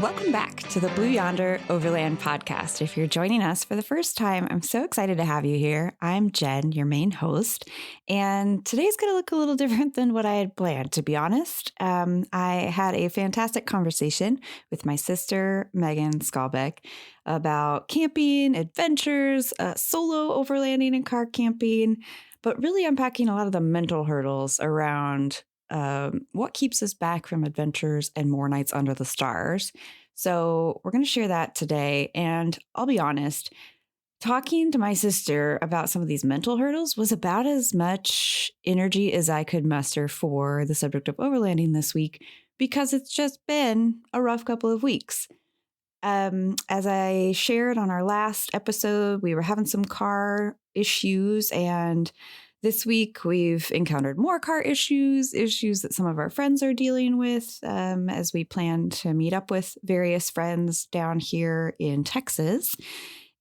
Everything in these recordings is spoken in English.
Welcome back to the Blue Yonder Overland podcast. If you're joining us for the first time, I'm so excited to have you here. I'm Jen, your main host, and today's going to look a little different than what I had planned, to be honest. I had a fantastic conversation with my sister, Megan Skalbeck, about camping, adventures, solo overlanding and car camping, but really unpacking a lot of the mental hurdles around what keeps us back from adventures and more nights under the stars. So we're going to share that today. And I'll be honest, talking to my sister about some of these mental hurdles was about as much energy as I could muster for the subject of overlanding this week, because it's just been a rough couple of weeks. As I shared on our last episode, we were having some car issues, and this week we've encountered more car issues that some of our friends are dealing with, as we plan to meet up with various friends down here in Texas,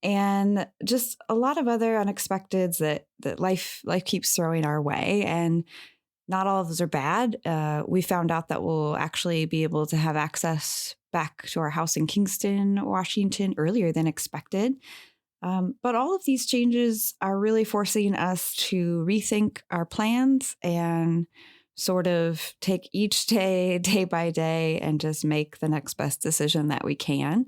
and just a lot of other unexpecteds that life keeps throwing our way. And not all of those are bad. We found out that we'll actually be able to have access back to our house in Kingston, Washington earlier than expected. But all of these changes are really forcing us to rethink our plans and sort of take each day, day by day, and just make the next best decision that we can.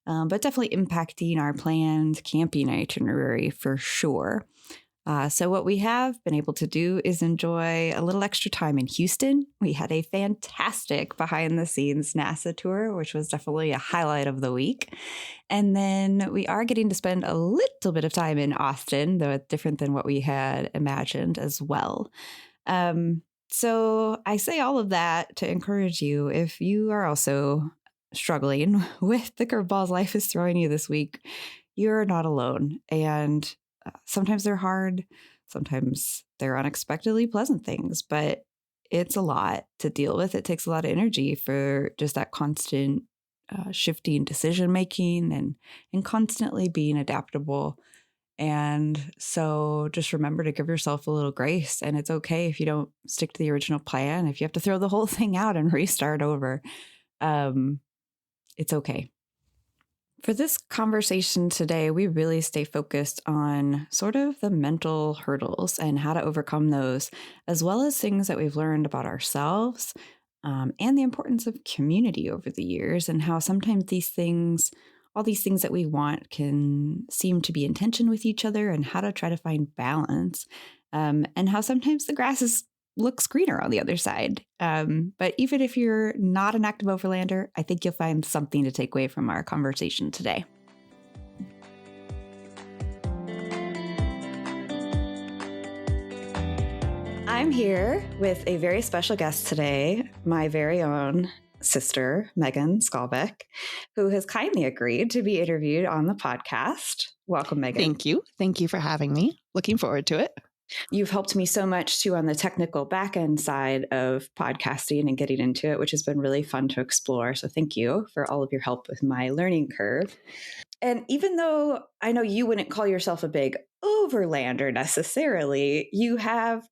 But definitely impacting our planned camping itinerary for sure. So what we have been able to do is enjoy a little extra time in Houston. We had a fantastic behind the scenes NASA tour, which was definitely a highlight of the week. And then we are getting to spend a little bit of time in Austin, though it's different than what we had imagined as well. So I say all of that to encourage you, if you are also struggling with the curveballs life is throwing you this week, you're not alone. And sometimes they're hard, sometimes they're unexpectedly pleasant things, but it's a lot to deal with. It takes a lot of energy for just that constant shifting decision making and constantly being adaptable. And so just remember to give yourself a little grace. And it's okay if you don't stick to the original plan. If you have to throw the whole thing out and restart over, it's okay. For this conversation today, we really stay focused on sort of the mental hurdles and how to overcome those, as well as things that we've learned about ourselves, and the importance of community over the years, and how sometimes all these things that we want can seem to be in tension with each other, and how to try to find balance, and how sometimes the grass looks greener on the other side. But even if you're not an active overlander, I think you'll find something to take away from our conversation today. I'm here with a very special guest today, my very own sister, Megan Skalbeck, who has kindly agreed to be interviewed on the podcast. Welcome, Megan. Thank you. Thank you for having me. Looking forward to it. You've helped me so much too on the technical back end side of podcasting and getting into it, which has been really fun to explore. So thank you for all of your help with my learning curve. And even though I know you wouldn't call yourself a big overlander necessarily, you have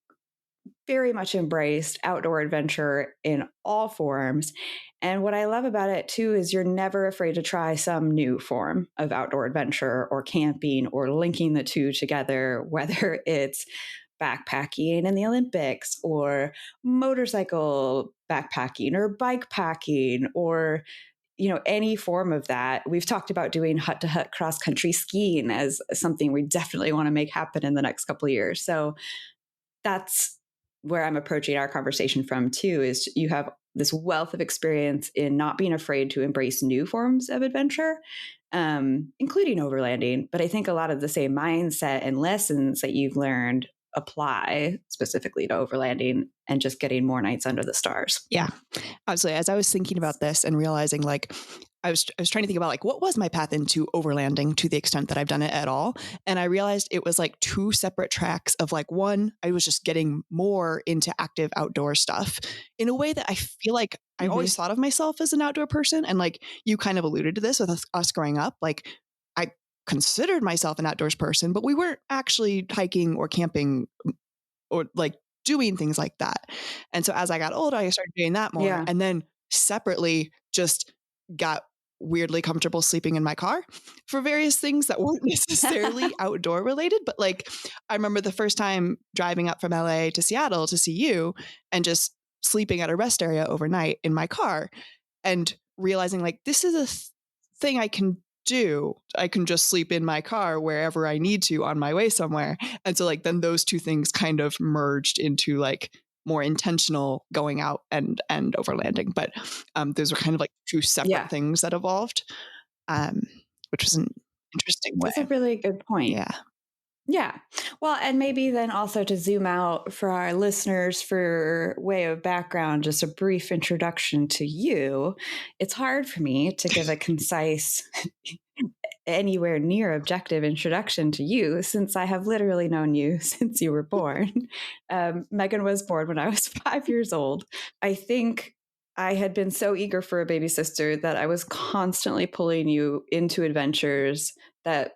very much embraced outdoor adventure in all forms. And what I love about it too is you're never afraid to try some new form of outdoor adventure or camping or linking the two together, whether it's backpacking in the Olympics or motorcycle backpacking or bike packing or any form of that. We've talked about doing hut-to-hut cross-country skiing as something we definitely want to make happen in the next couple of years. So that's where I'm approaching our conversation from too, is you have this wealth of experience in not being afraid to embrace new forms of adventure, including overlanding. But I think a lot of the same mindset and lessons that you've learned apply specifically to overlanding and just getting more nights under the stars. Yeah, absolutely. As I was thinking about this and realizing I was trying to think about what was my path into overlanding to the extent that I've done it at all. And I realized it was two separate tracks of one, I was just getting more into active outdoor stuff in a way that I feel like I always thought of myself as an outdoor person. And you kind of alluded to this with us growing up, I considered myself an outdoors person, but we weren't actually hiking or camping or doing things like that. And so as I got older, I started doing that more. Yeah. And then separately just got weirdly comfortable sleeping in my car for various things that weren't necessarily outdoor related. But like, I remember the first time driving up from LA to Seattle to see you and just sleeping at a rest area overnight in my car and realizing like, this is a thing I can do. I can just sleep in my car wherever I need to on my way somewhere. And so like, then those two things kind of merged into like more intentional going out and overlanding. But those were kind of like two separate Yeah, things that evolved, um, which was an interesting way. that's a really good point. Yeah. Yeah. Well, and maybe then also to zoom out for our listeners for way of background, just a brief introduction to you. It's hard for me to give a concise, anywhere near objective introduction to you since I have literally known you since you were born. Megan was born when I was 5 years old. I think I had been so eager for a baby sister that I was constantly pulling you into adventures that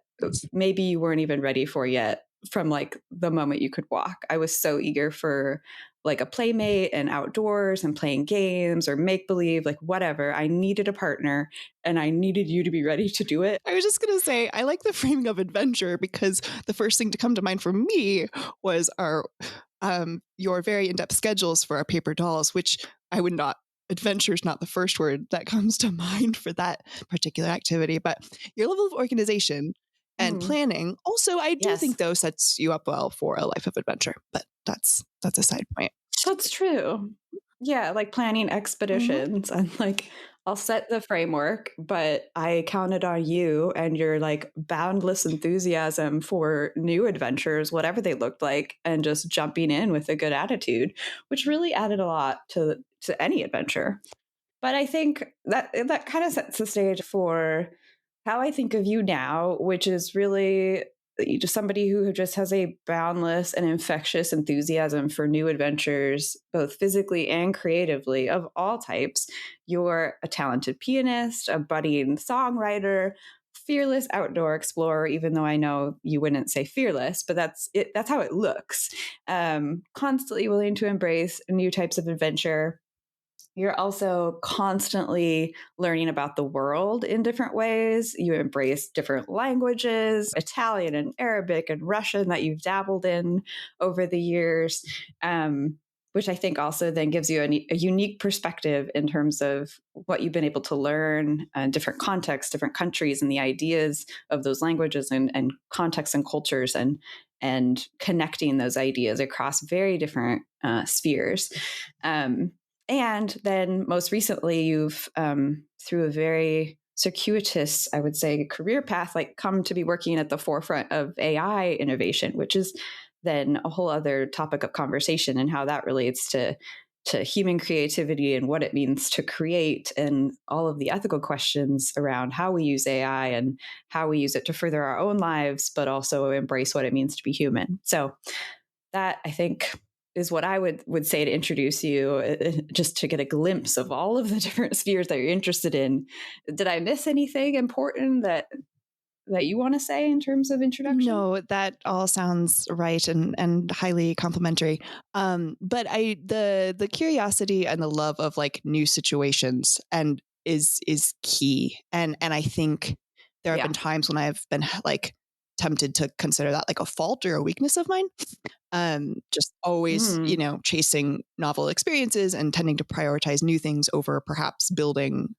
maybe you weren't even ready for yet from like the moment you could walk. I was so eager for like a playmate and outdoors and playing games or make believe, like whatever. I needed a partner and I needed you to be ready to do it. I was just going to say, I like the framing of adventure because the first thing to come to mind for me was your very in-depth schedules for our paper dolls, which I would not, adventure is not the first word that comes to mind for that particular activity, but your level of organization and Mm, planning also, I do yes, think though sets you up well for a life of adventure, but that's a side point. that's true. Yeah, like planning Mm-hmm. expeditions and like I'll set the framework, but I counted on you and your like boundless enthusiasm for new adventures, whatever they looked like, and just jumping in with a good attitude, which really added a lot to any adventure. But I think that kind of sets the stage for how I think of you now, which is really just somebody who just has a boundless and infectious enthusiasm for new adventures, both physically and creatively, of all types. You're a talented pianist, a budding songwriter, fearless outdoor explorer, even though I know you wouldn't say fearless, but that's it, that's how it looks. Constantly willing to embrace new types of adventure. You're also constantly learning about the world in different ways. You embrace different languages, Italian and Arabic and Russian that you've dabbled in over the years, which I think also then gives you a unique perspective in terms of what you've been able to learn in different contexts, different countries, and the ideas of those languages and contexts and cultures, and connecting those ideas across very different spheres. And then most recently, you've, through a very circuitous, I would say, career path, like come to be working at the forefront of AI innovation, which is then a whole other topic of conversation and how that relates to human creativity and what it means to create and all of the ethical questions around how we use AI and how we use it to further our own lives, but also embrace what it means to be human. So that I think is what I would say to introduce you, just to get a glimpse of all of the different spheres that you're interested in. Did I miss anything important that you want to say in terms of introduction? No, that all sounds right and highly complimentary. But the curiosity and the love of like new situations and is key. And I think there have Yeah. been times when I've been like tempted to consider that like a fault or a weakness of mine. Just always, Mm, chasing novel experiences and tending to prioritize new things over perhaps building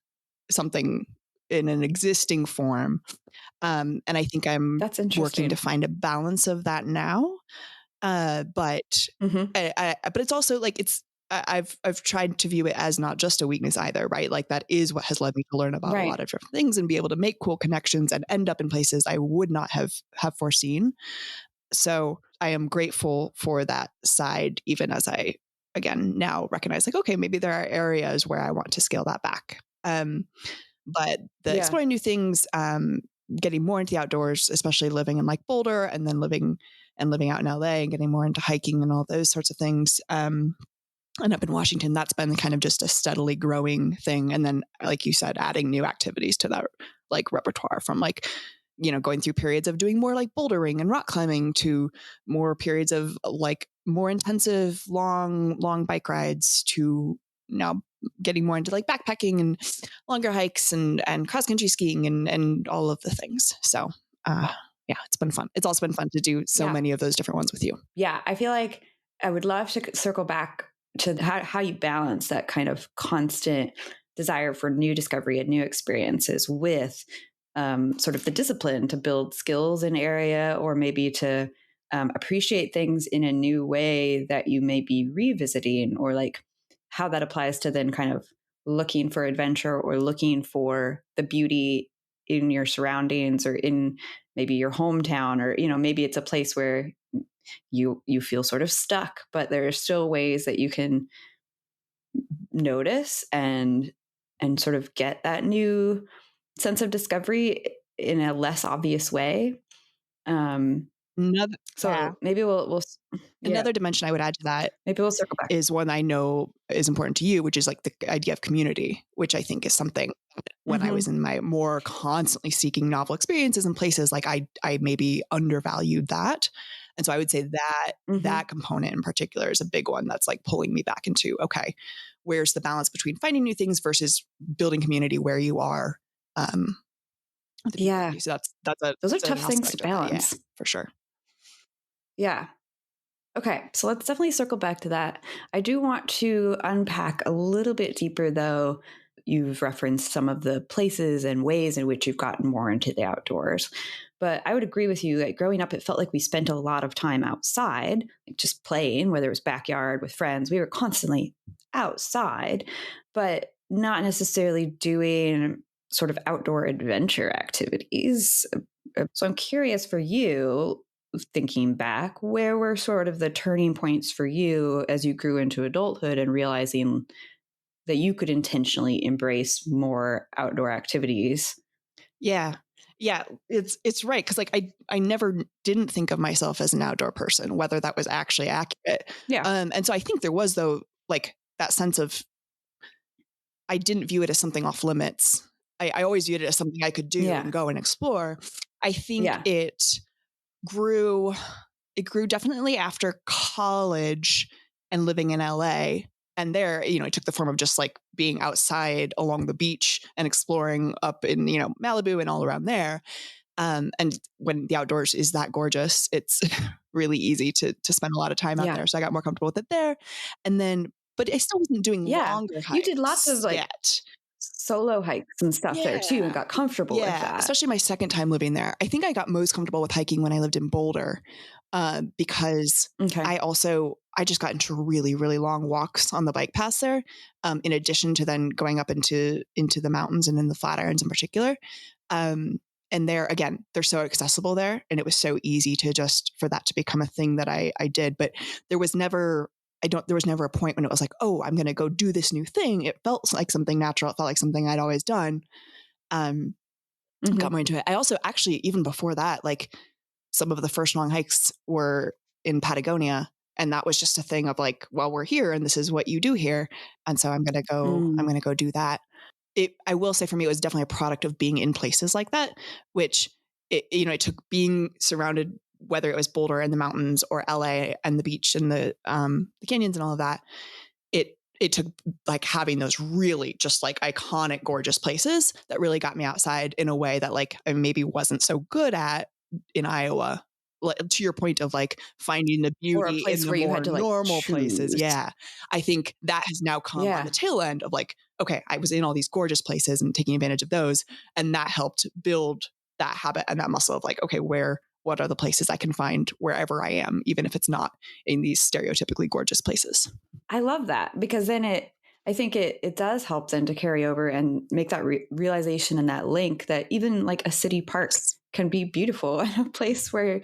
something in an existing form. And I think I'm that's working to interesting. find a balance of that now. But Hmm. but it's also like I've tried to view it as not just a weakness either, right? Like that is what has led me to learn about a Right. lot of different things and be able to make cool connections and end up in places I would not have foreseen. So I am grateful for that side, even as I again now recognize like, okay, maybe there are areas where I want to scale that back. But the Yeah. exploring new things, getting more into the outdoors, especially living in like Boulder and then living out in LA and getting more into hiking and all those sorts of things. And up in Washington, that's been kind of just a steadily growing thing. And then, like you said, adding new activities to that like repertoire from like, going through periods of doing more like bouldering and rock climbing to more periods of like more intensive, long bike rides to now getting more into like backpacking and longer hikes and cross country skiing and all of the things. So, yeah, it's been fun. It's also been fun to do so Yeah. many of those different ones with you. Yeah. I feel like I would love to circle back to how you balance that kind of constant desire for new discovery and new experiences with sort of the discipline to build skills in area, or maybe to appreciate things in a new way that you may be revisiting, or like how that applies to then kind of looking for adventure or looking for the beauty in your surroundings or in maybe your hometown, or maybe it's a place where you feel sort of stuck, but there are still ways that you can notice and sort of get that new sense of discovery in a less obvious way. Um, Another, yeah. so maybe we'll yeah, Another dimension I would add to that maybe we'll circle back. is one I know is important to you, which is like the idea of community, which I think is something when I was Mm-hmm. in my more constantly seeking novel experiences and places, like I maybe undervalued that. And so I would say that Mm-hmm. that component in particular is a big one that's like pulling me back into, okay, where's the balance between finding new things versus building community where you are, um, with the people around Yeah, you. So those are that's an tough things to aspect of that. Yeah, balance. for sure. Yeah. Okay, so let's definitely circle back to that. I do want to unpack a little bit deeper, though. You've referenced some of the places and ways in which you've gotten more into the outdoors. But I would agree with you that growing up, it felt like we spent a lot of time outside, like just playing, whether it was backyard with friends. We were constantly outside, but not necessarily doing sort of outdoor adventure activities. So I'm curious for you, thinking back, where were sort of the turning points for you as you grew into adulthood and realizing that you could intentionally embrace more outdoor activities? Yeah. Yeah, it's right, because like I never didn't think of myself as an outdoor person, whether that was actually accurate. Yeah. And so I think there was, though, like that sense of I didn't view it as something off limits. I always viewed it as something I could do Yeah. and go and explore. I think Yeah. grew it grew definitely after college and living in LA. And there, it took the form of just like being outside along the beach and exploring up in, Malibu and all around there. And when the outdoors is that gorgeous, it's really easy to spend a lot of time out Yeah. there. So I got more comfortable with it there. And then, but I still wasn't doing Yeah. longer You did lots of hikes like yet. solo hikes and stuff there too and Yeah. got comfortable with Yeah, that. especially my second time living there. I think I got most comfortable with hiking when I lived in Boulder, because Okay. I just got into really, really long walks on the bike paths there, in addition to then going up into the mountains and in the Flatirons in particular. Um, and there again, they're so accessible there, and it was so easy to just for that to become a thing that I did. But there was never there was never a point when it was like, oh, I'm going to go do this new thing. It felt like something natural. It felt like something I'd always done. Um, got Hmm. more into it. I also actually, even before that, like some of the first long hikes were in Patagonia. And that was just a thing of like, well, we're here and this is what you do here. And so I'm Mm. going to go do that. I will say for me, it was definitely a product of being in places like that, which it took being surrounded, whether it was Boulder and the mountains or LA and the beach and the canyons and all of that. It took like having those really just like iconic, gorgeous places that really got me outside in a way that like I maybe wasn't so good at in Iowa. Like, to your point of like finding the Or a beauty in place the where you had more to like normal places. choose. Yeah. I think that has now come on the Yeah. tail end of like, okay, I was in all these gorgeous places and taking advantage of those. And that helped build that habit and that muscle of like, okay, what are the places I can find wherever I am, even if it's not in these stereotypically gorgeous places. I love that because then I think it does help then to carry over and make that realization and that link that even like a city park can be beautiful and a place where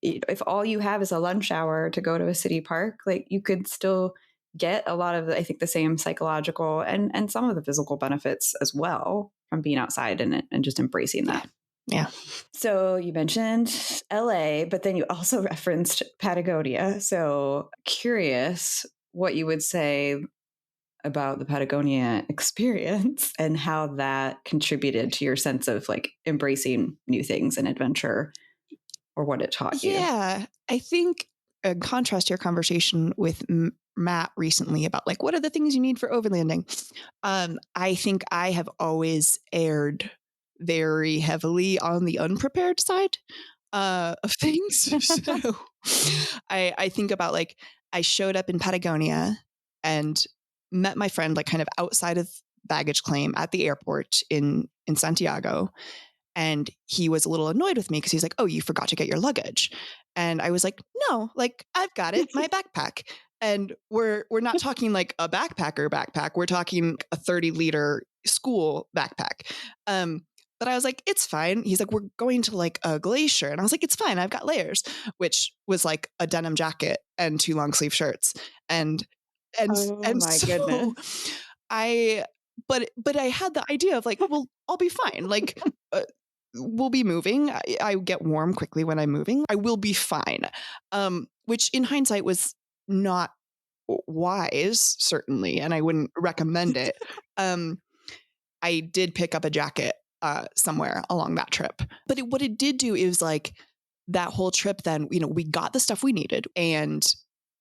if all you have is a lunch hour to go to a city park, like you could still get a lot of, I think, the same psychological and some of the physical benefits as well from being outside and just embracing Yeah. that. Yeah. So you mentioned LA, but then you also referenced Patagonia. So curious what you would say about the Patagonia experience and how that contributed to your sense of like embracing new things and adventure, or what it taught you. Yeah. I think in contrast to your conversation with Matt recently about like, what are the things you need for overlanding? I think I have always erred very heavily on the unprepared side of things. So I think about like, I showed up in Patagonia and met my friend like kind of outside of baggage claim at the airport in Santiago. And he was a little annoyed with me because he's like, "Oh, you forgot to get your luggage." And I was like, "No, like I've got it, my backpack." And we're not talking like a backpacker backpack. We're talking a 30-liter school backpack. But I was like, "It's fine." He's like, "We're going to like a glacier." And I was like, "It's fine. I've got layers," which was like a denim jacket and 2 long sleeve shirts. And Oh and my so goodness. I but I had the idea of like, well, I'll be fine. Like we'll be moving. I get warm quickly when I'm moving. I will be fine. Which in hindsight was not wise, certainly, and I wouldn't recommend it. Um, I did pick up a jacket somewhere along that trip. But what it did do is like that whole trip, then, we got the stuff we needed and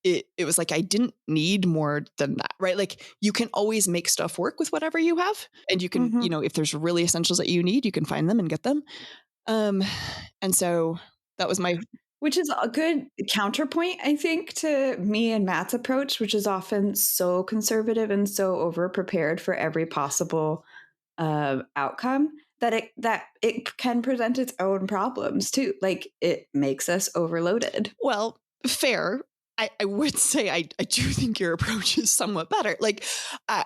it was like I didn't need more than that, right? Like you can always make stuff work with whatever you have. And you can, Mhm. if there's really essentials that you need, you can find them and get them. Um, and so that was my Which is a good counterpoint, I think, to me and Matt's approach, which is often so conservative and so over prepared for every possible outcome that it can present its own problems too. Like it makes us overloaded. well, fair. I would say I do think your approach is somewhat better. Like, uh,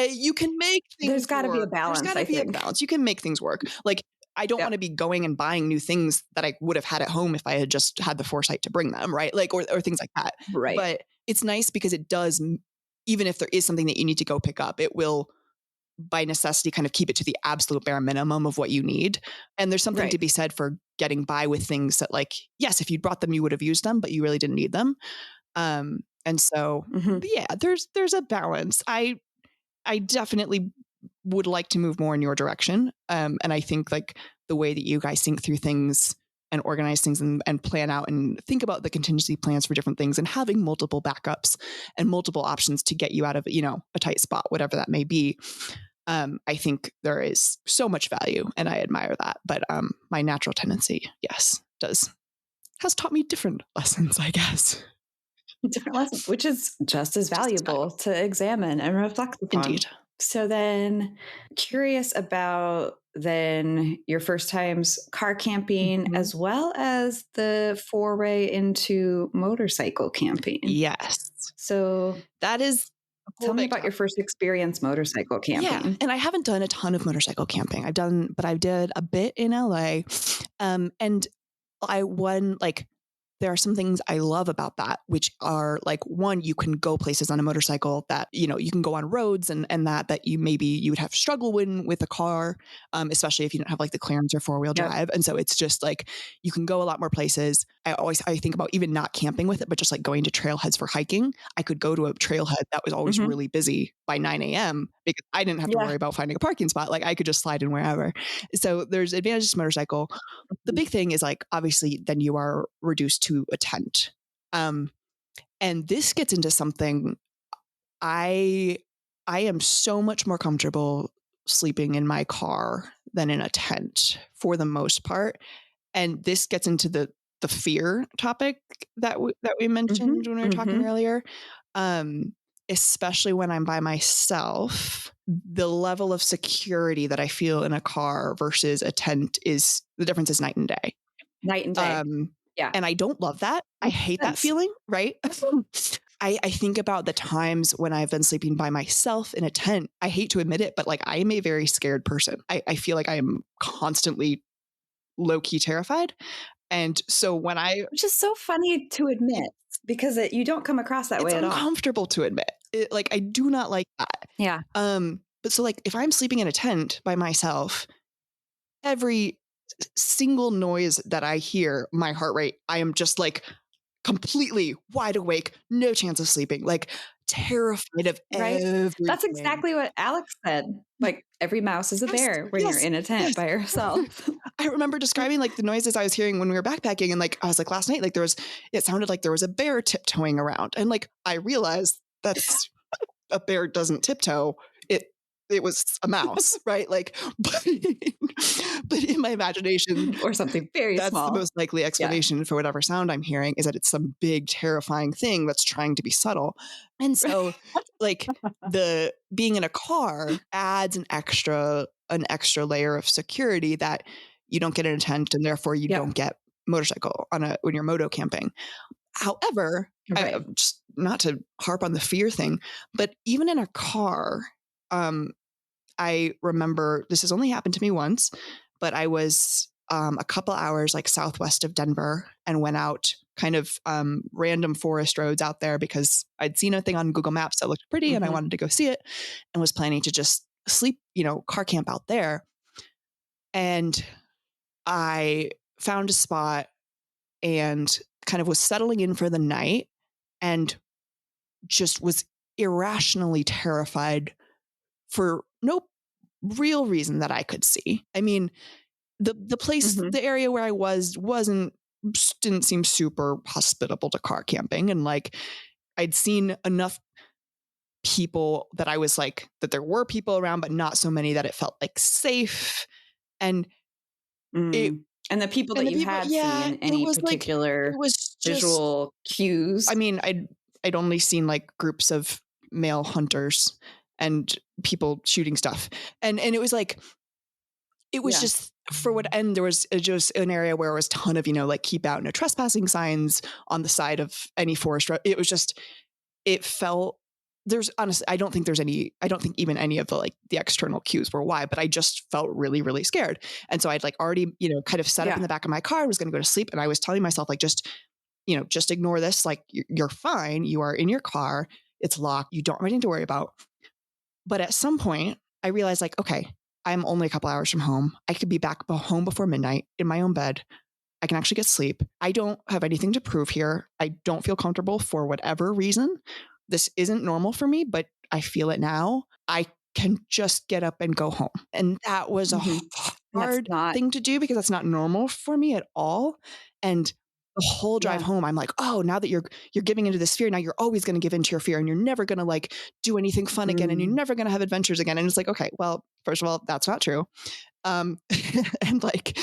you can make There's things got to be a work. There's got balance, to I be a think. balance. You can make things work. Like, I don't want Yep. to be going and buying new things that I would have had at home if I had just had the foresight to bring them, right? Like, or things like that. Right. But it's nice because it does, even if there is something that you need to go pick up, it will by necessity kind of keep it to the absolute bare minimum of what you need. And there's something to Right. be said for getting by with things that like, yes, if you brought them, you would have used them, but you really didn't need them. And so, Hmm. yeah, there's a balance. I definitely would like to move more in your direction. And I think like the way that you guys think through things and organize things and plan out and think about the contingency plans for different things and having multiple backups and multiple options to get you out of, a tight spot, whatever that may be. I think there is so much value and I admire that. But my natural tendency, yes, has taught me different lessons, I guess. Different lesson, which is just as Just as valuable valuable. to examine and reflect Indeed. upon. So then curious about then your first times car camping Mhm. as well as the foray into motorcycle camping. Yes. So That is a tell whole me big about your topic. first experience motorcycle Yeah, camping. and I haven't done a ton of motorcycle camping. But I did a bit in LA. And I won like there are some things I love about that, which are like one, you can go places on a motorcycle that, you can go on roads and that you would have struggle with a car, especially if you don't have like the clearance or 4-wheel Yep. drive. And so it's just like you can go a lot more places. I think about even not camping with it, but just like going to trailheads for hiking. I could go to a trailhead that was always Hmm. really busy by 9 a.m. because I didn't have to Yeah. worry about finding a parking spot. Like I could just slide in wherever. So there's advantages to motorcycle. The big thing is like obviously then you are reduced to a tent. Um, and this gets into something I I am so much more comfortable sleeping in my car than in a tent for the most part. And this gets into the fear topic that we Hmm. mentioned when we were talking Hmm. earlier. Um, Especially when I'm by myself, the level of security that I feel in a car versus a tent is the difference is night and day. Night and day. Um, Yeah. and I don't love that. I Makes hate that sense. feeling, right? I think about the times when I've been sleeping by myself in a tent. I hate to admit it, but like I am a very scared person. I feel like I am constantly low key terrified. And so when Which is so funny to it, admit because you don't come across that it's way at all. uncomfortable to admit. Like I do not like that. Yeah. But so like if I'm sleeping in a tent by myself, every single noise that I hear, my heart rate, I am just like completely wide awake, no chance of sleeping, like terrified of Right? That's everything. exactly what Alex said. Like, every mouse is a Yes, bear when you're yes, in a tent yes. by yourself. I remember describing like the noises I was hearing when we were backpacking, and like I was like last night, like it sounded like there was a bear tiptoeing around, and like I realized that's a bear doesn't tiptoe. It it was a mouse, right? Like, but in my imagination, Or something very that's the small. most likely Yeah. explanation for whatever sound I'm hearing is that it's some big terrifying thing that's trying to be subtle. And so like the being in a car adds an extra layer of security that you don't get in a tent and therefore you Yep. don't get motorcycle when you're moto camping. However, Right. just not to harp on the fear thing, but even in a car, um, I remember this has only happened to me once, but I was a couple hours like southwest of Denver and went out kind of random forest roads out there because I'd seen a thing on Google Maps that looked pretty and I Mhm. wanted to go see it and was planning to just sleep, car camp out there. And I found a spot and kind of was settling in for the night and just was irrationally terrified for no real reason that I could see. I mean, Mhm. the area where I wasn't didn't seem super hospitable to car camping, and like I'd seen enough people that I was like that there were people around, but not so many that it felt like safe. And it Mm. And the people and that the you people, had yeah, seen, it any was like it particular was just. visual cues? I mean, I'd only seen like groups of male hunters and people shooting stuff, and it was like it was Yeah. just for what end there was just an area where it was a ton of like keep out no trespassing signs on the side of any forest road. It was just it felt there's honestly I don't think even any of the like the external cues were why, but I just felt really really scared. And so I'd like already kind of set up in Yeah. the back of my car. I was going to go to sleep, and I was telling myself like just ignore this. Like you're fine. You are in your car. It's locked. You don't have anything to worry about. But at some point, I realized like, okay, I'm only a couple hours from home. I could be back home before midnight in my own bed. I can actually get sleep. I don't have anything to prove here. I don't feel comfortable for whatever reason. This isn't normal for me, but I feel it now. I can just get up and go home. And that was a Mhm. And that's hard not. thing to do because that's not normal for me at all. And the whole drive Yeah. home, I'm like, oh, now that you're giving into this fear, now you're always going to give into your fear, and you're never going to like do anything fun again, and you're Mm. never going to have adventures again. And it's like, okay, well, first of all, that's not true. Um, and like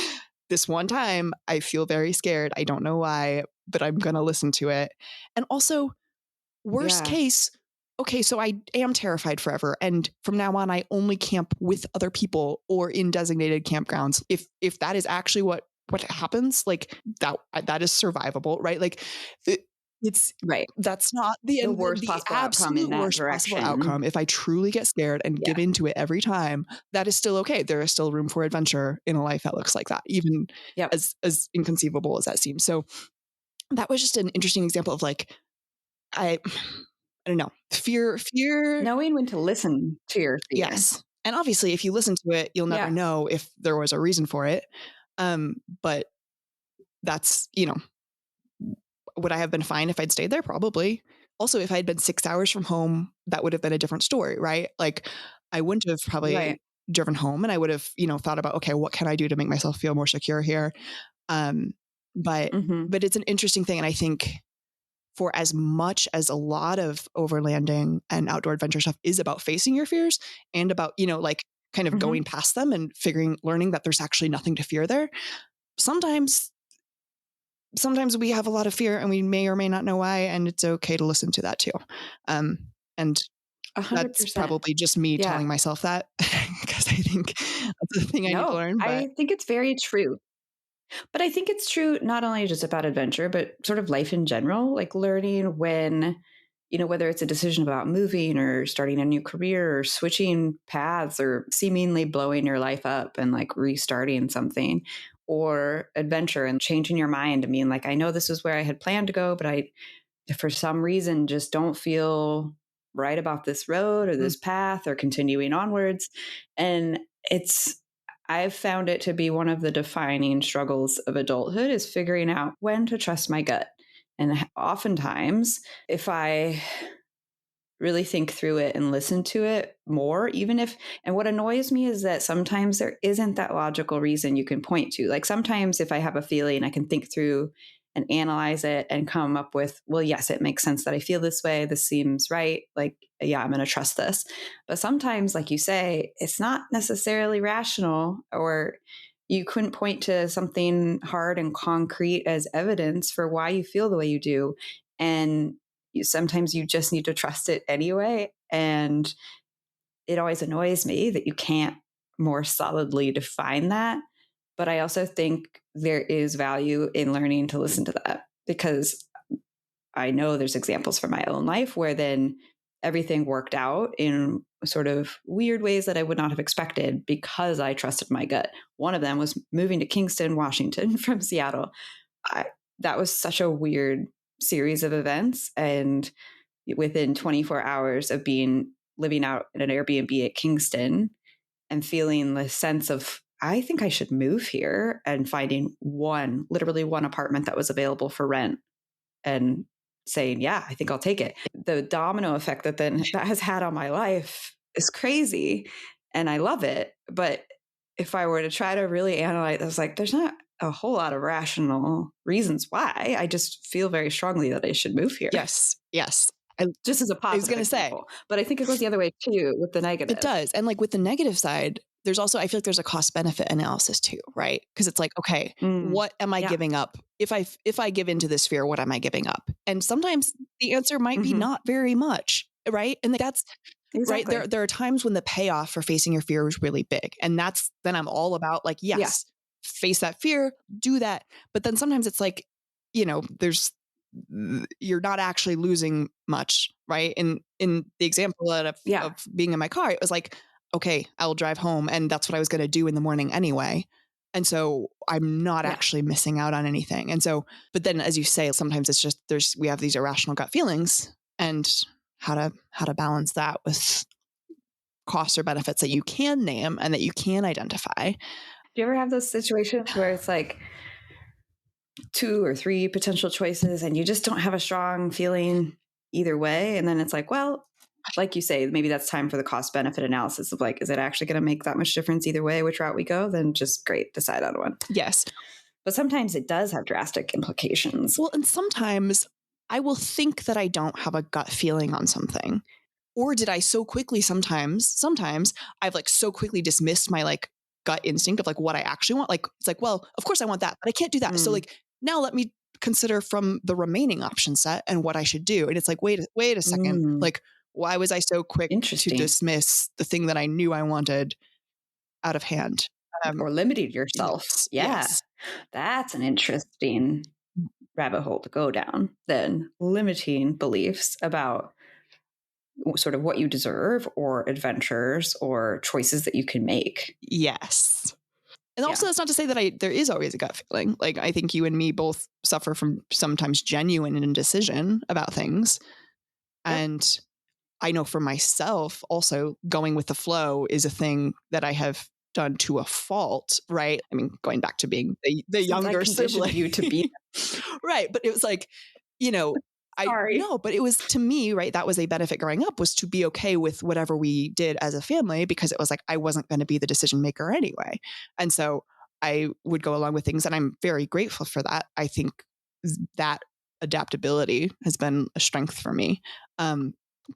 this one time, I feel very scared. I don't know why, but I'm going to listen to it. And also, worst Yeah. case, okay, so I am terrified forever, and from now on, I only camp with other people or in designated campgrounds. If that is actually what happens, like that is survivable, right? Like it, it's Right. that's not the The end, worst the possible outcome in absolute that worst possible outcome. direction. If I truly get scared and Yeah. give into it every time, that is still okay. There is still room for adventure in a life that looks like that, even Yep. as inconceivable as that seems. So that was just an interesting example of like I I don't know. Fear, Knowing when to listen to your fear. yes. And obviously if you listen to it, you'll never Yeah. know if there was a reason for it. But that's, would I have been fine if I'd stayed there? Probably. Also, if I had been 6 hours from home, that would have been a different story, right? Like I wouldn't have Right. probably driven home, and I would have, thought about, okay, what can I do to make myself feel more secure here? Um, but Mhm. but it's an interesting thing, and I think for as much as a lot of overlanding and outdoor adventure stuff is about facing your fears and about, like kind of Mhm. going past them and learning that there's actually nothing to fear there. Sometimes, sometimes we have a lot of fear and we may or may not know why. And it's okay to listen to that too. Um, and that's 100%. probably just me Yeah. telling myself that because I think that's the thing I need to No, learn. But I think it's very true. But I think it's true not only just about adventure, but sort of life in general, like learning when, whether it's a decision about moving or starting a new career or switching paths or seemingly blowing your life up and like restarting something, or adventure and changing your mind and being like, I know this is where I had planned to go, but I, for some reason, just don't feel right about this road or mm, this path or continuing onwards. And it's, I've found it to be one of the defining struggles of adulthood is figuring out when to trust my gut And oftentimes, if I really think through it and listen to it more, even if, and what annoys me is that sometimes there isn't that logical reason you can point to. Like sometimes if I have a feeling, I can think through and analyze it and come up with, well, yes, it makes sense that I feel this way. This seems right. Like, yeah, I'm going to trust this. But sometimes, like you say, it's not necessarily rational, or you couldn't point to something hard and concrete as evidence for why you feel the way you do. And sometimes you just need to trust it anyway. And it always annoys me that you can't more solidly define that. But I also think there is value in learning to listen to that, because I know there's examples from my own life where then everything worked out in sort of weird ways that I would not have expected because I trusted my gut. One of them was moving to Kingston, Washington from Seattle. I, that was such a weird series of events. And within 24 hours of living out in an Airbnb at Kingston and feeling the sense of, I think I should move here, and finding literally one apartment that was available for rent and saying, yeah, I think I'll take it. The domino effect that then that has had on my life is crazy. And I love it. But if I were to try to really analyze, I was like, there's not a whole lot of rational reasons why. I just feel very strongly that I should move here. Yes. Yes. Just as a I was positive going to say, example. But I think it goes the other way too with the negative. it does. And like with the negative side, there's also, I feel like there's a cost benefit analysis too, right? Because it's like, okay, what am I giving up? If I give into this fear, what am I giving up? And sometimes the answer might be not very much, right? And that's exactly. right. There are times when the payoff for facing your fear is really big. And then I'm all about like, yes, face that fear, do that. But then sometimes it's like, you're not actually losing much, right? And in the example of being in my car, it was like, okay, I'll drive home, and that's what I was going to do in the morning anyway. And so I'm not actually missing out on anything. And so, but then as you say, sometimes it's just, we have these irrational gut feelings, and how to balance that with costs or benefits that you can name and that you can identify. Do you ever have those situations where it's like 2 or 3 potential choices and you just don't have a strong feeling either way? And then it's like, well, like you say, maybe that's time for the cost benefit analysis of like, is it actually going to make that much difference either way, which route we go? Then just great, decide on one. Yes. But sometimes it does have drastic implications. Well, and sometimes I will think that I don't have a gut feeling on something. Or did I so quickly sometimes I've like so quickly dismissed my like gut instinct of like what I actually want. Like, it's like, well, of course I want that, but I can't do that. So like, now let me consider from the remaining option set and what I should do. And it's like, wait a second. Like, why was I so quick to dismiss the thing that I knew I wanted out of hand? Or limiting yourself. Yes. That's an interesting rabbit hole to go down. Then limiting beliefs about sort of what you deserve or adventures or choices that you can make. Yes. And also that's not to say that there is always a gut feeling. Like I think you and me both suffer from sometimes genuine indecision about things. Yep. And I know for myself also going with the flow is a thing that I have done to a fault, right? I mean, going back to being the younger sibling. You to be right. But it was like, but it was to me, right? That was a benefit growing up, was to be okay with whatever we did as a family, because it was like, I wasn't going to be the decision maker anyway. And so I would go along with things, and I'm very grateful for that. I think that adaptability has been a strength for me.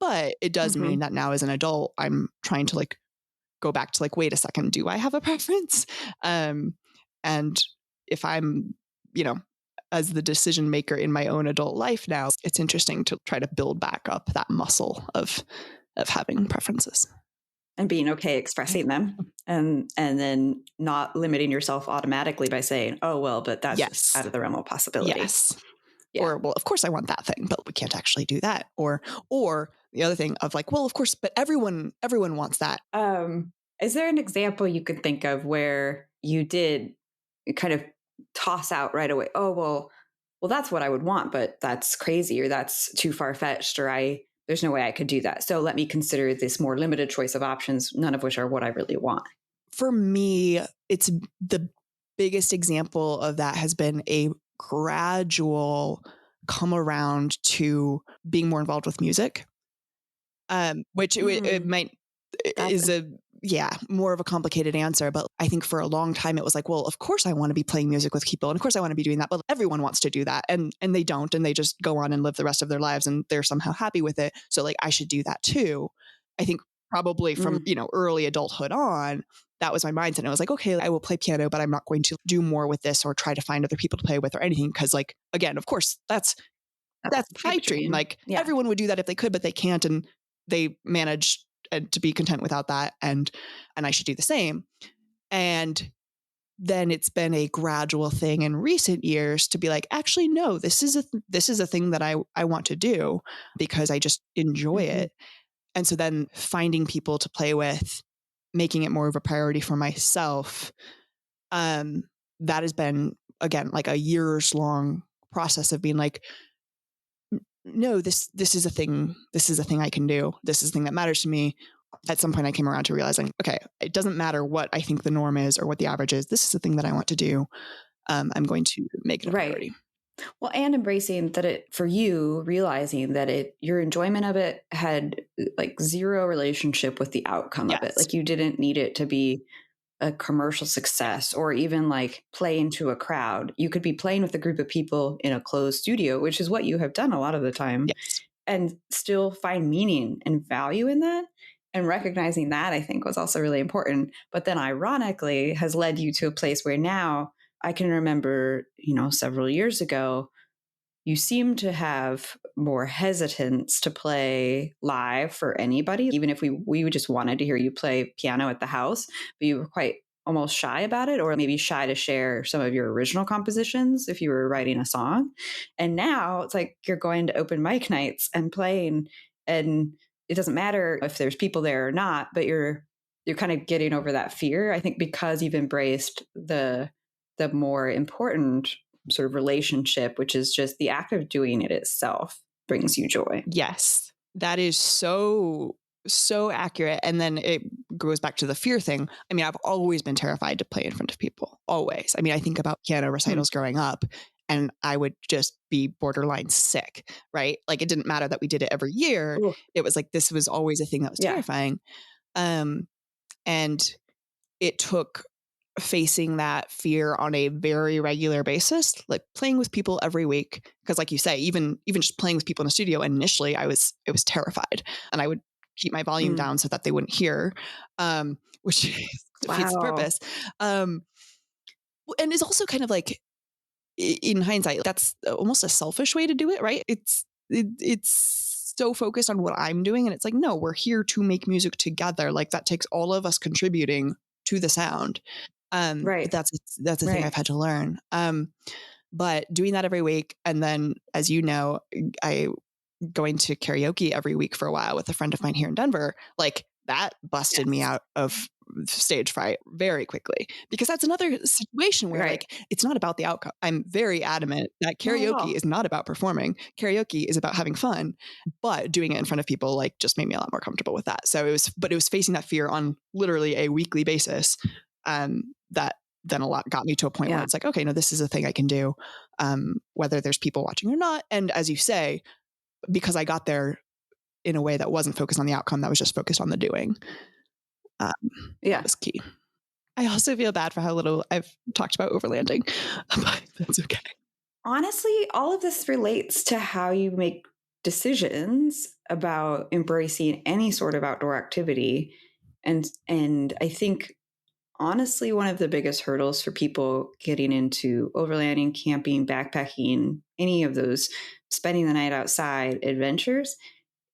But it does mean that now as an adult, I'm trying to like go back to like, wait a second, do I have a preference? And if I'm, as the decision maker in my own adult life now, it's interesting to try to build back up that muscle of having preferences. And being okay expressing them, and then not limiting yourself automatically by saying, oh, well, but that's just out of the realm of possibility. Yes. Yeah. Or, well, of course I want that thing, but we can't actually do that. Or the other thing of like, well, of course, but everyone wants that. Is there an example you could think of where you did kind of toss out right away, oh, well, that's what I would want, but that's crazy, or that's too far-fetched, or there's no way I could do that. So let me consider this more limited choice of options, none of which are what I really want. For me, it's the biggest example of that has been a gradual come around to being more involved with music, which it Mm, might that's is more of a complicated answer. But I think for a long time it was like, well, of course I want to be playing music with people, and of course I want to be doing that, but everyone wants to do that, and they don't, and they just go on and live the rest of their lives, and they're somehow happy with it. So like I should do that too. I think probably mm, from early adulthood on, that was my mindset. And I was like, okay, I will play piano, but I'm not going to do more with this or try to find other people to play with or anything. Because like again, of course, that's that's that's a a pipe pipe dream. dream. Like Yeah. everyone would do that if they could, but they can't, and they manage to be content without that. And I should do the same. And then it's been a gradual thing in recent years to be like, actually, no, this is a thing that I want to do because I just enjoy Mhm. it. And so then finding people to play with, making it more of a priority for myself, um, that has been again like a years long process of being like, no, this is a thing. This is a thing I can do. This is a thing that matters to me. At some point, I came around to realizing, okay, it doesn't matter what I think the norm is or what the average is. This is the thing that I want to do. I'm going to make it a Right. priority. Well, and embracing that it for you, realizing that your enjoyment of it had like zero relationship with the outcome of it. Yes. Like you didn't need it to be a commercial Yes. success or even like play into a crowd. You could be playing with a group of people in a closed studio, which is what you have done a lot of the time, Yes. and still find meaning and value in that. And recognizing that, I think, was also really important. But then, ironically, has led you to a place where now I can remember, several years ago, you seem to have more hesitance to play live for anybody, even if we just wanted to hear you play piano at the house, but you were quite almost shy about it, or maybe shy to share some of your original compositions if you were writing a song. And now it's like you're going to open mic nights and playing, and it doesn't matter if there's people there or not, but you're kind of getting over that fear. I think because you've embraced the more important sort of relationship, which is just the act of doing it itself brings you joy. Yes. That is so accurate. And then it goes back to the fear thing. I mean, I've always been terrified to play in front of people. Always. I mean, I think about piano Hmm. recitals growing up, and I would just be borderline sick, right? Like it didn't matter that we did it every year. Ooh, It was like this was always a thing that was yeah. terrifying. Um, and it took facing that fear on a very regular basis, like playing with people every week. Because, like you say, even just playing with people in a studio, initially I was terrified, and I would keep my volume Mm. down so that they wouldn't hear, which defeats the Wow. purpose. Um, and is also kind of like, in hindsight, that's almost a selfish way to do it, right? It's so focused on what I'm doing, and it's like, no, we're here to make music together. Like that takes all of us contributing to the sound. But Right. that's a thing I've Right. had to learn. But doing that every week, and then, as you know, I going to karaoke every week for a while with a friend of mine here in Denver, like that busted me Yes. out of stage fright very quickly, because that's another situation where Right. like it's not about the outcome. I'm very adamant that Not at karaoke all. is not about performing. Karaoke is about having fun, but doing it in front of people like just made me a lot more comfortable with that. So it was facing that fear on literally a weekly basis, that then a lot got me to a point where Yeah. it's like, okay, no, this is a thing I can do, whether there's people watching or not. And as you say, because I got there in a way that wasn't focused on the outcome, that was just focused on the doing. Um, that Yeah. was key. I also feel bad for how little I've talked about overlanding, but that's okay. Honestly, all of this relates to how you make decisions about embracing any sort of outdoor activity. And I think honestly, one of the biggest hurdles for people getting into overlanding, camping, backpacking, any of those spending the night outside adventures,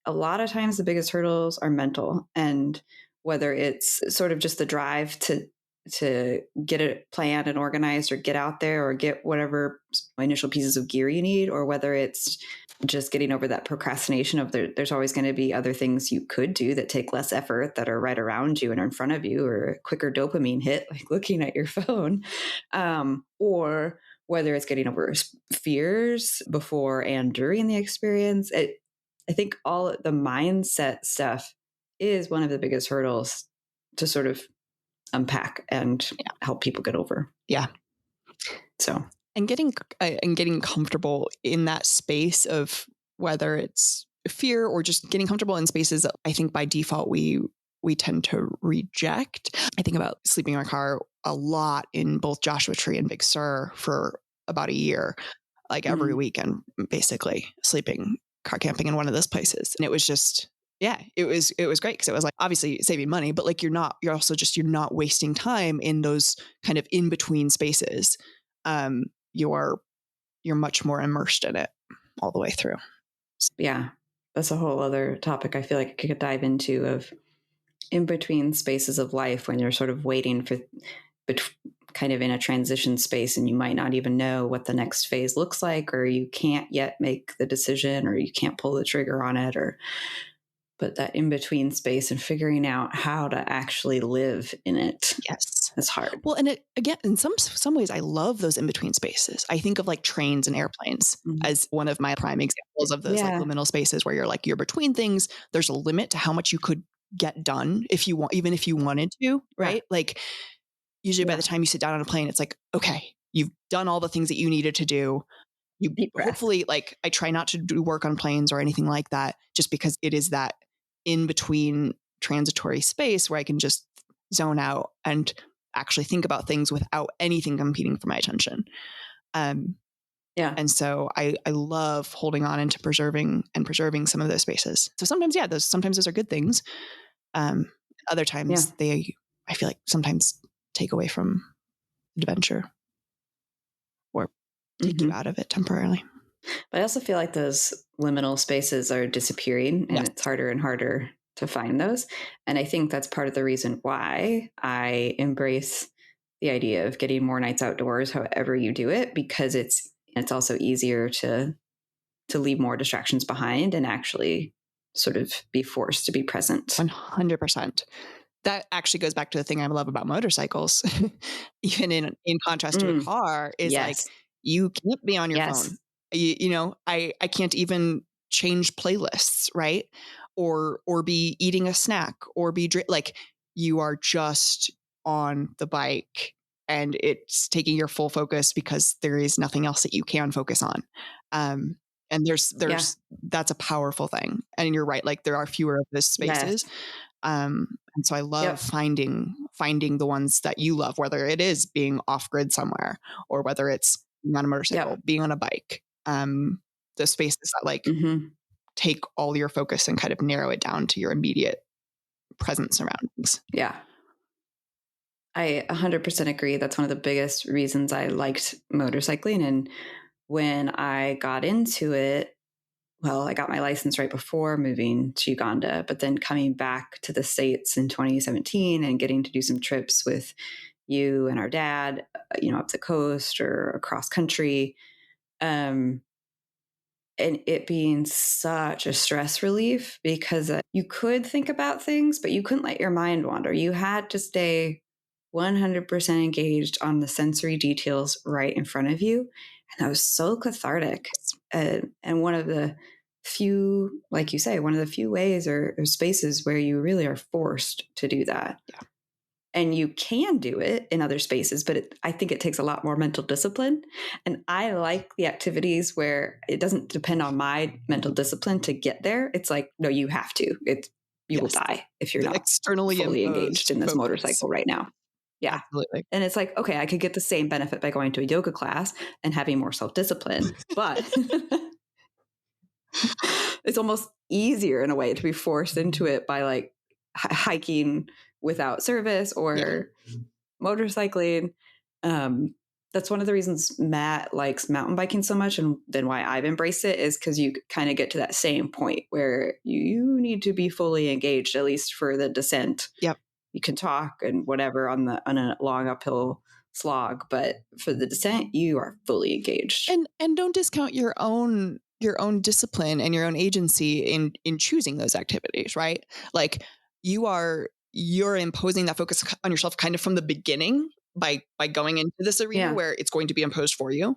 a lot of times the biggest hurdles are mental. And whether it's sort of just the drive to get it planned and organized or get out there or get whatever initial pieces of gear you need, or whether it's just getting over that procrastination of there's always going to be other things you could do that take less effort that are right around you and are in front of you, or a quicker dopamine hit like looking at your phone, or whether it's getting over fears before and during the experience. I think all the mindset stuff is one of the biggest hurdles to sort of unpack and help people get over. Yeah. So And getting comfortable in that space of whether it's fear or just getting comfortable in spaces that I think by default we tend to reject. I think about sleeping in my car a lot in both Joshua Tree and Big Sur for about a year, like every Mm, weekend, basically sleeping car camping in one of those places. And it was just, yeah, it was great because it was like obviously saving money, but like you're not wasting time in those kind of in between spaces. Um, you're much more immersed in it all the way through. yeah. That's a whole other topic I feel like I could dive into of in between spaces of life when you're sort of waiting for bet- kind of in a transition space and you might not even know what the next phase looks like, or you can't yet make the decision, or you can't pull the trigger on it, or but that in between space and figuring out how to actually live in it Yes. is hard. Well, and it again, in some ways, I love those in between spaces. I think of like trains and airplanes Mhm. as one of my prime examples of those like Yeah. liminal spaces where you're between things. There's a limit to how much you could get done if you want, even if you wanted to, Yeah. right? Like usually by Yeah. the time you sit down on a plane, it's like, okay, you've done all the things that you needed to do. You Deep breath. hopefully like I try not to do work on planes or anything like that, just because it is that in between transitory space where I can just zone out and actually think about things without anything competing for my attention. Um, Yeah. and so I love holding on into preserving some of those spaces. So sometimes, yeah, sometimes those are good things. Um, Other Yeah. times I feel like sometimes take away from adventure or take you Hmm. out of it temporarily. But I also feel like those liminal spaces are disappearing and Yes. it's harder and harder to find those. And I think that's part of the reason why I embrace the idea of getting more nights outdoors, however you do it, because it's also easier to leave more distractions behind and actually sort of be forced to be present. 100%. That actually goes back to the thing I love about motorcycles, even in contrast to a Mm, car, is like yes. you can't be on your Yes. phone. I can't even change playlists, right? Or be eating a snack or like you are just on the bike and it's taking your full focus because there is nothing else that you can focus on. Um, and Yeah. there's that's a powerful thing. And you're right, like there are fewer of those Yes. spaces. And so I love Yep. finding the ones that you love, whether it is being off grid somewhere or whether it's being on a motorcycle, Yep. being on a bike. The spaces that like Hmm. take all your focus and kind of narrow it down to your immediate present surroundings. Yeah. I 100% agree. That's one of the biggest reasons I liked motorcycling. And when I got into it, well, I got my license right before moving to Uganda, but then coming back to the States in 2017 and getting to do some trips with you and our dad, up the coast or across country. Um, and it being such a stress relief because you could think about things, but you couldn't let your mind wander. You had to stay 100% engaged on the sensory details right in front of you. And that was so cathartic. And one of the few, like you say, one of the few ways or spaces where you really are forced to do that. Yeah. And you can do it in other spaces, but I think it takes a lot more mental discipline. And I like the activities where it doesn't depend on my mental discipline to get there. It's like, no, you have to. You will Yes. die if you're The not externally fully engaged imposed in this focus. motorcycle right now. Yeah. Absolutely. And it's like, okay, I could get the same benefit by going to a yoga class and having more self discipline, but it's almost easier in a way to be forced into it by like hiking without service Yeah. or motorcycling. Um, that's one of the reasons Matt likes mountain biking so much, and then why I've embraced it is because you kind of get to that same point where you need to be fully engaged, at least for the descent. Yep. You can talk and whatever on a long uphill slog, but for the descent, you are fully engaged. And don't discount your own discipline and your own agency in choosing those activities, right? Like you're imposing that focus on yourself kind of from the beginning by going into this arena Yeah. where it's going to be imposed for you.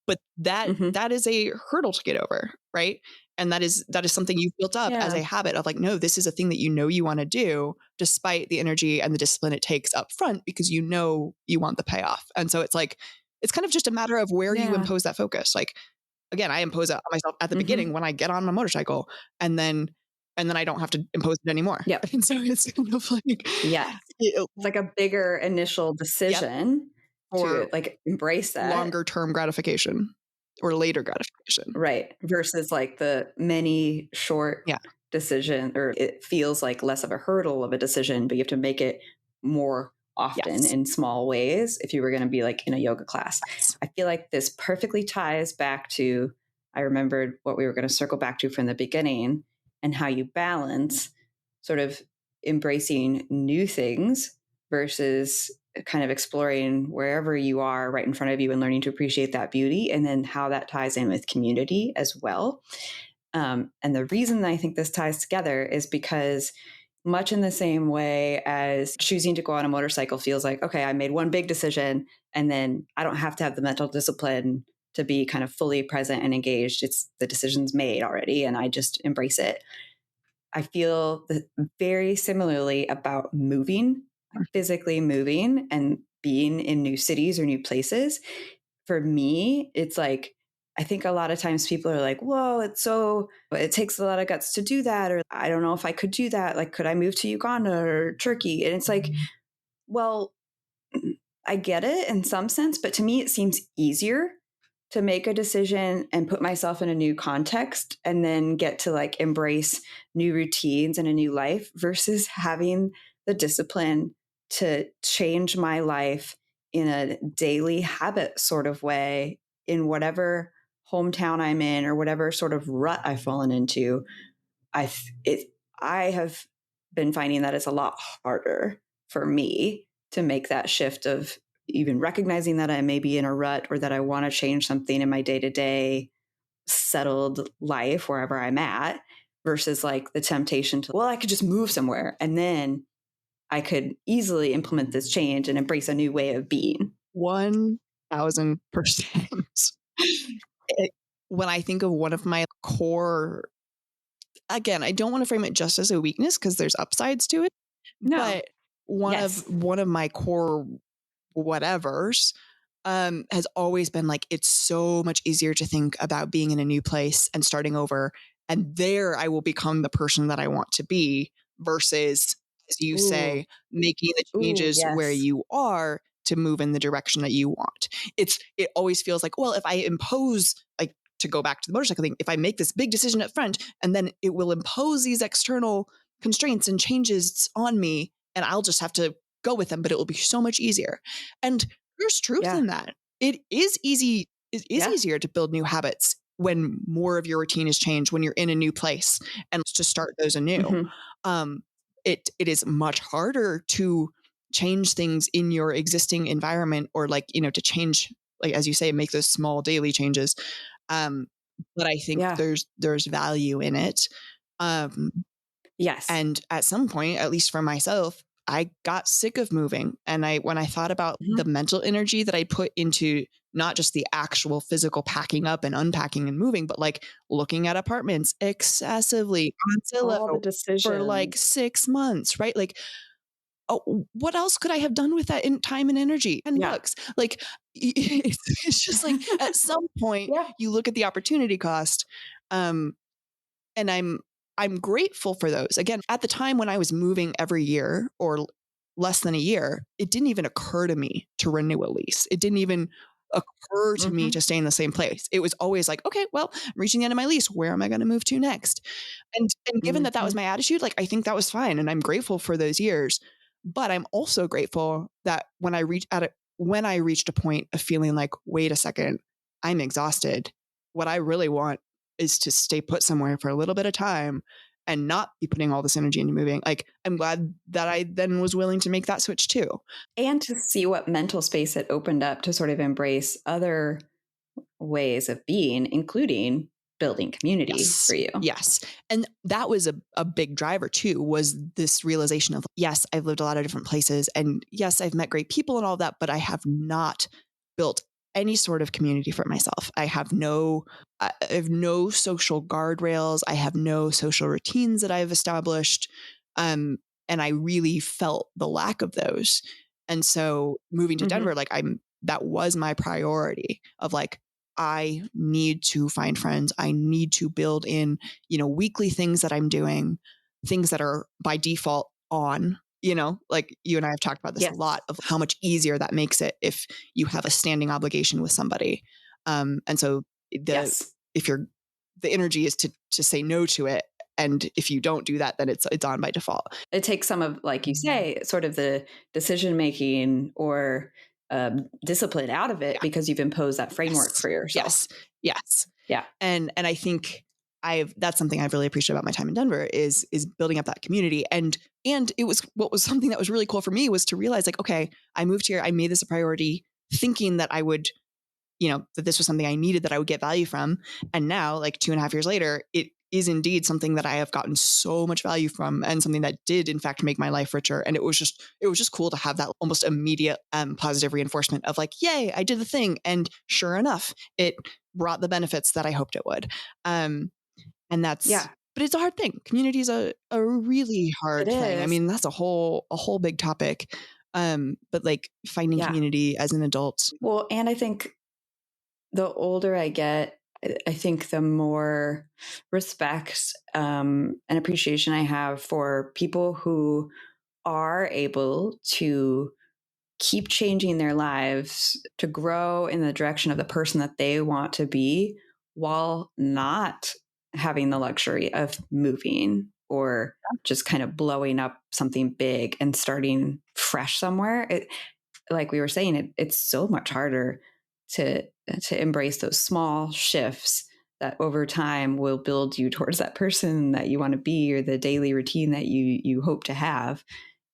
But that Hmm. that is a hurdle to get over, right? And that is something you've built up as Yeah. a habit of like, no, this is a thing that you want to do despite the energy and the discipline it takes up front because you know you want the payoff. And so it's like it's kind of just a matter of where you Yeah. impose that focus. Like, again, I impose it on myself at the beginning Mhm. when I get on my motorcycle, and then I don't have to impose it anymore. Yep. And so it's kind of like, Yes. it, It's like a bigger initial yep, decision to, for like, embrace that. longer term gratification or later gratification. Right, versus, like, the many short Yeah. decision or it feels like less of a hurdle of a decision, but you have to make it more often Yes. in small ways if you were gonna be, like, in a yoga class. Yes. I feel like this perfectly ties back to I remembered what we were gonna circle back to from the beginning and how you balance sort of embracing new things versus kind of exploring wherever you are right in front of you and learning to appreciate that beauty, and then how that ties in with community as well. And the reason I think this ties together is because, much in the same way as choosing to go on a motorcycle feels like, okay, I made one big decision, and then I don't have to have the mental discipline to be kind of fully present and engaged. It's the decision's made already, and I just embrace it. I feel very similarly about moving, physically moving and being in new cities or new places. For me, it's like, I think a lot of times people are like, whoa, it takes a lot of guts to do that. Or I don't know if I could do that. Like, could I move to Uganda or Turkey? And it's like, well, I get it in some sense, but to me, it seems easier to make a decision and put myself in a new context and then get to like embrace new routines and a new life versus having the discipline to change my life in a daily habit sort of way in whatever hometown I'm in or whatever sort of rut I've fallen into. I it I have been finding that it's a lot harder for me to make that shift of even recognizing that I may be in a rut or that I want to change something in my day to day settled life wherever I'm at versus like the temptation to, well, I could just move somewhere and then I could easily implement this change and embrace a new way of being. 1000%. It, when I think of one of my core, again, I don't want to frame it just as a weakness because there's upsides to it, No. but Yes. one of my core whatevers has always been like, it's so much easier to think about being in a new place and starting over. And there I will become the person that I want to be versus, as you Ooh. say, making the Ooh, changes where yes. you are to move in the direction that you want. It always feels like, well, if I impose, like, to go back to the motorcycle thing, if I make this big decision up front and then it will impose these external constraints and changes on me and I'll just have to go with them, but it will be so much easier. And there's truth Yeah. in that. It is easy. It is Yeah. easier to build new habits when more of your routine is changed, when you're in a new place and to start those anew. Hmm. Um, it is much harder to change things in your existing environment or like, to change, like, as you say, make those small daily changes. Um, but I think Yeah. there's value in it. Um, Yes. and at some point, at least for myself, I got sick of moving. And when I thought about the Mhm. mental energy that I put into not just the actual physical packing up and unpacking and moving, but like looking at apartments excessively on All the Zillow for like decisions. 6 months, right? Like, oh, what else could I have done with that in time and energy? 10 Yeah. bucks. Like, it's just like at some point Yeah. you look at the opportunity cost. Um, and I'm grateful for those. Again, at the time when I was moving every year or less than a year, it didn't even occur to me to renew a lease. It didn't even occur to me to Mhm. stay in the same place. It was always like, okay, well, I'm reaching the end of my lease. Where am I going to move to next? And given that that was Mhm. my attitude, like, I think that was fine, and I'm grateful for those years. But I'm also grateful that when I reached a point of feeling like, wait a second, I'm exhausted. What I really want is to stay put somewhere for a little bit of time and not be putting all this energy into moving. Like, I'm glad that I then was willing to make that switch too. And to see what mental space it opened up to sort of embrace other ways of being, including building community for Yes. you. Yes. And that was a big driver too, was this realization of, yes, I've lived a lot of different places and yes, I've met great people and all that, but I have not built any sort of community for myself. I have no social guardrails. I have no social routines that I've established. Um, and I really felt the lack of those. And so moving to Denver, Mhm. like, that was my priority of like, I need to find friends. I need to build in, weekly things that I'm doing, things that are by default on, like you and I have talked about this a Yes. lot of how much easier that makes it if you have a standing obligation with somebody. And so Yes. if you're, the energy is to say no to it. And if you don't do that, then it's on by default. It takes some of, like you say, sort of the decision making or discipline out of it Yeah. because you've imposed that framework Yes. for yourself. Yes. Yeah. And I think that's something I've really appreciated about my time in Denver is building up that community. And it was what was something that was really cool for me was to realize like, okay, I moved here, I made this a priority thinking that I would, that this was something I needed, that I would get value from. And now like 2.5 years later, it is indeed something that I have gotten so much value from and something that did in fact make my life richer. And it was just cool to have that almost immediate positive reinforcement of like, yay, I did the thing. And sure enough, it brought the benefits that I hoped it would. And Yeah. but it's a hard thing. Community is a really It hard thing. I is. mean, that's a whole big topic. But like finding Yeah. community as an adult. Well, and I think the older I get, I think the more respect and appreciation I have for people who are able to keep changing their lives to grow in the direction of the person that they want to be while not having the luxury of moving or just kind of blowing up something big and starting fresh somewhere. Like we were saying, it's so much harder to embrace those small shifts that over time will build you towards that person that you want to be or the daily routine that you hope to have.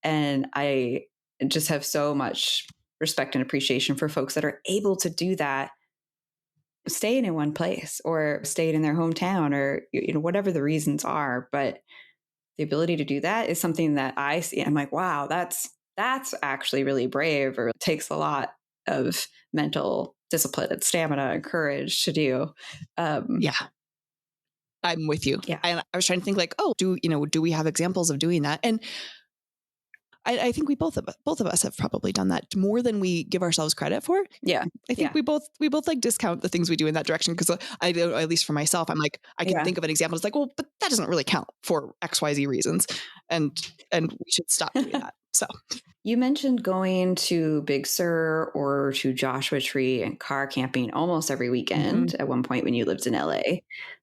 And I just have so much respect and appreciation for folks that are able to do that, staying in one place or staying in their hometown or whatever the reasons are. But the ability to do that is something that I see. I'm like, wow, that's actually really brave, or it takes a lot of mental discipline and stamina and courage to do. Yeah. I'm with you. Yeah. And I was trying to think like, oh, do we have examples of doing that? And I think both of us have probably done that more than we give ourselves credit for. Yeah. I think we both like discount the things we do in that direction because I know, at least for myself, I'm like, I can think of an example. It's like, well, but that doesn't really count for XYZ reasons. And we should stop doing that. So You mentioned going to Big Sur or to Joshua Tree and car camping almost every weekend at one point when you lived in LA.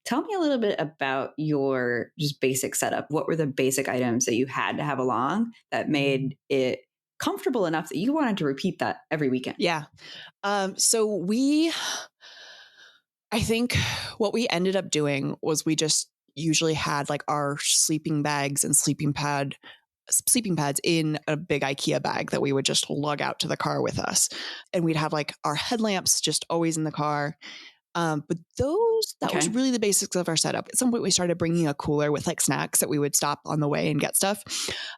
Tell me a little bit about your just basic setup. What were the basic items that you had to have along that made it comfortable enough that you wanted to repeat that every weekend? Yeah. So I think what we ended up doing was we just usually had like our sleeping bags and sleeping pads in a big IKEA bag that we would just lug out to the car with us. And we'd have like our headlamps just always in the car. But that was really the basics of our setup. At some point we started bringing a cooler with like snacks that we would stop on the way and get stuff.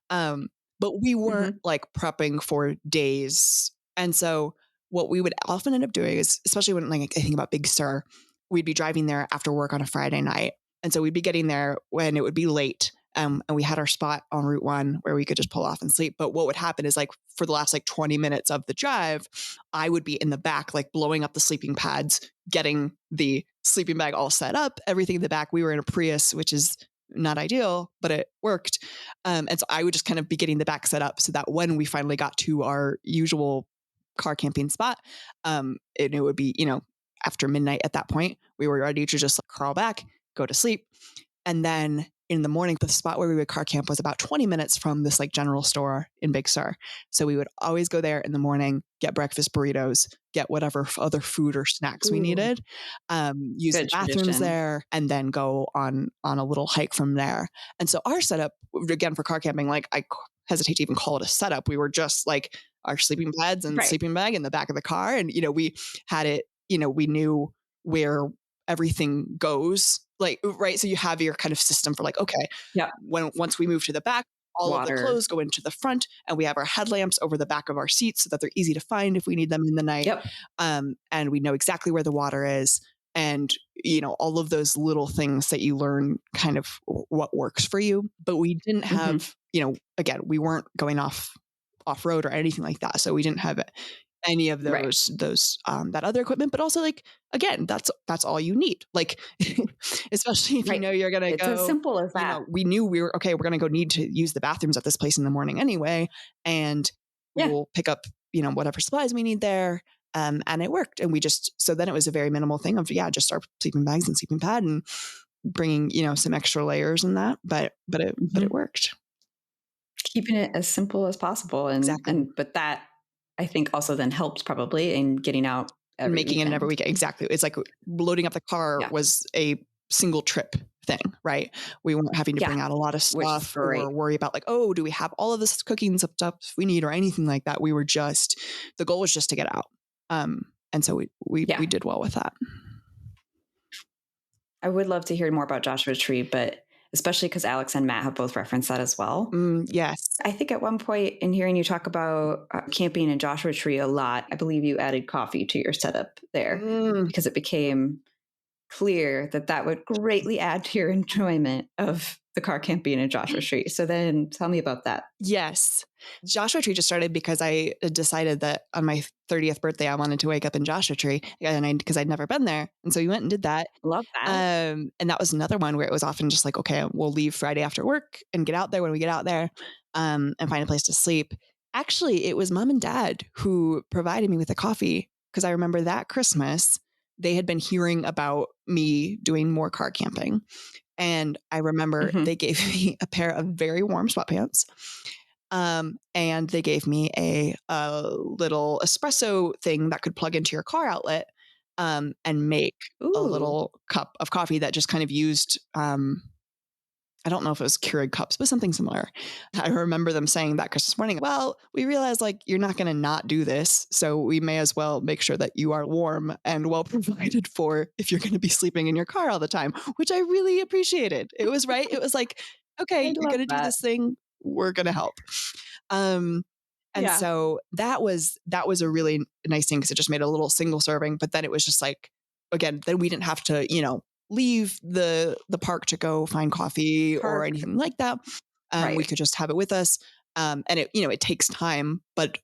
But we weren't like prepping for days. And so what we would often end up doing is, especially when like I think about Big Sur, we'd be driving there after work on a Friday night. And so we'd be getting there when it would be late. And we had our spot on Route 1 where we could just pull off and sleep. But what would happen is like for the last like 20 minutes of the drive, I would be in the back, like blowing up the sleeping pads, getting the sleeping bag all set up, everything in the back. We were in a Prius, which is not ideal, but it worked. And so I would just kind of be getting the back set up so that when we finally got to our usual car camping spot, it would be, after midnight at that point, we were ready to just like crawl back, go to sleep. And then in the morning, the spot where we would car camp was about 20 minutes from this like general store in Big Sur. So we would always go there in the morning, get breakfast burritos, get whatever other food or snacks we needed, use the bathrooms there, and then go on a little hike from there. And so our setup, again, for car camping, like I hesitate to even call it a setup. We were just like our sleeping pads and sleeping bag in the back of the car. And, we had it, we knew where everything goes, like, right. So you have your kind of system for like, okay, once we move to the back, all of the clothes go into the front, and we have our headlamps over the back of our seats so that they're easy to find if we need them in the night. And we know exactly where the water is. And, all of those little things that you learn kind of what works for you. But we didn't have, again, we weren't going off road or anything like that. So we didn't have any of Right. those that other equipment, but also like, again, that's all you need. Like, especially if you Right. know you're gonna It's as go, simple as that. we knew we were okay, we're gonna go need to use the bathrooms at this place in the morning anyway, and Yeah. we'll pick up, whatever supplies we need there. And it worked. And so then it was a very minimal thing of, just our sleeping bags and sleeping pad and bringing, some extra layers in that, but it Mhm. worked. Keeping it as simple as possible, Exactly. but that I think also then helps probably in getting out every Making it an every weekend. weekend. Exactly. It's like loading up the car Yeah. was a single trip thing, right? We weren't having to Yeah. bring out a lot of Which is stuff or great. worry about like, oh, do we have all of this cooking stuff we need or anything like that. The goal was just to get out. And so we Yeah. did well with that. I would love to hear more about Joshua Tree, but especially because Alex and Matt have both referenced that as well. Yes. I think at one point in hearing you talk about camping in Joshua Tree a lot, I believe you added coffee to your setup there Mm, because it became clear that that would greatly add to your enjoyment of the car camping in Joshua Tree. So then tell me about that. yes. Joshua Tree just started because I decided that on my 30th birthday, I wanted to wake up in Joshua Tree because I'd never been there. And so we went and did that. Love that. And that was another one where it was often just like, okay, we'll leave Friday after work and get out there when we get out there, and find a place to sleep. Actually, it was mom and dad who provided me with the coffee because I remember that Christmas, they had been hearing about me doing more car camping. And I remember Mhm. they gave me a pair of very warm sweatpants. And they gave me a little espresso thing that could plug into your car outlet, and make a Ooh. little cup of coffee that just kind of used, I don't know if it was Keurig cups, but something similar. I remember them saying that Christmas morning, well, we realized like you're not going to not do this. So we may as well make sure that you are warm and well provided for if you're going to be sleeping in your car all the time, which I really appreciated. It was right. It was like, okay, I you're love going to do that. this thing. We're going to help. Um, and Yeah. so that was a really nice thing because it just made a little single serving. But then it was just like, again, then we didn't have to, leave the park to go find coffee or Park. anything like that. We Right. could just have it with us. And it takes time, but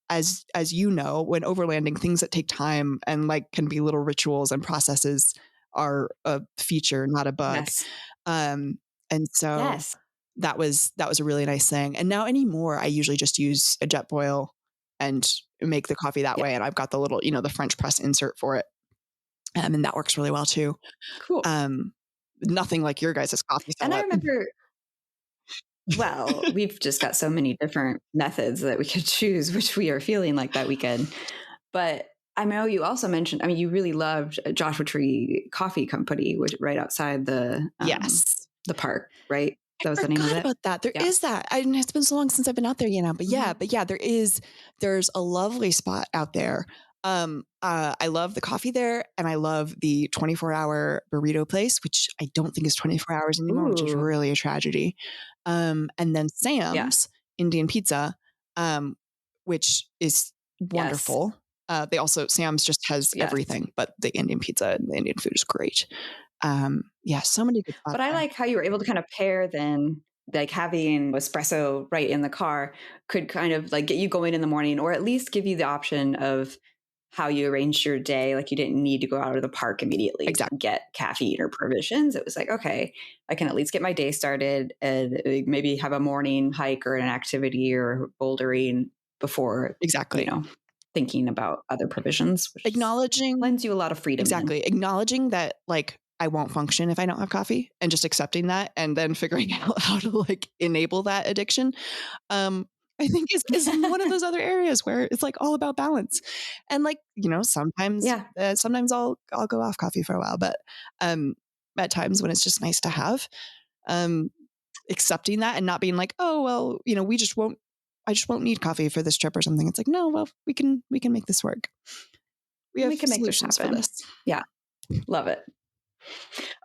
as you know, when overlanding, things that take time and like can be little rituals and processes are a feature, not a bug. Yes. Um, and so Yes. that was a really nice thing. And now anymore, I usually just use a jet boil and make the coffee that Yep. way. And I've got the little, the French press insert for it. And that works really well too. Cool. Um, Nothing like your guys' coffee And I setup. remember, well, we've just got so many different methods that we could choose, which we are feeling like that weekend. But I know you also mentioned, I mean, you really loved Joshua Tree Coffee Company, which right outside Yes. the park, right? I That was the name of forgot it. about that. There Yeah. is that. It's been so long since I've been out there, Mhm. but yeah, there's a lovely spot out there. I love the coffee there and I love the 24-hour burrito place, which I don't think is 24 hours anymore, which is Ooh. really a tragedy. And then Yeah. Sam's Indian Pizza, um, which is Yes. wonderful. Sam's just has Yes. everything, but the Indian pizza and the Indian food is great. Yeah, so many good spots But I there. like how you were able to kind of pair then, like having espresso right in the car could kind of like get you going in the morning, or at least give you the option of how you arranged your day. Like you didn't need to go out of the park immediately to Exactly. get caffeine or provisions. It was like, okay, I can at least get my day started and maybe have a morning hike or an activity or bouldering before, you Exactly. know, thinking about other provisions, which Acknowledging lends you a lot of freedom then. Exactly. Acknowledging that like I won't function if I don't have coffee and just accepting that and then figuring out how to like enable that addiction. I think is one of those other areas where it's like all about balance. And like, sometimes Yeah. sometimes I'll go off coffee for a while, but um at times when it's just nice to have, um accepting that and not being like, "Oh, well, I just won't need coffee for this trip or something." It's like, "No, well, we can make this work. We have We can make this solutions for happen. this." Yeah. Love it.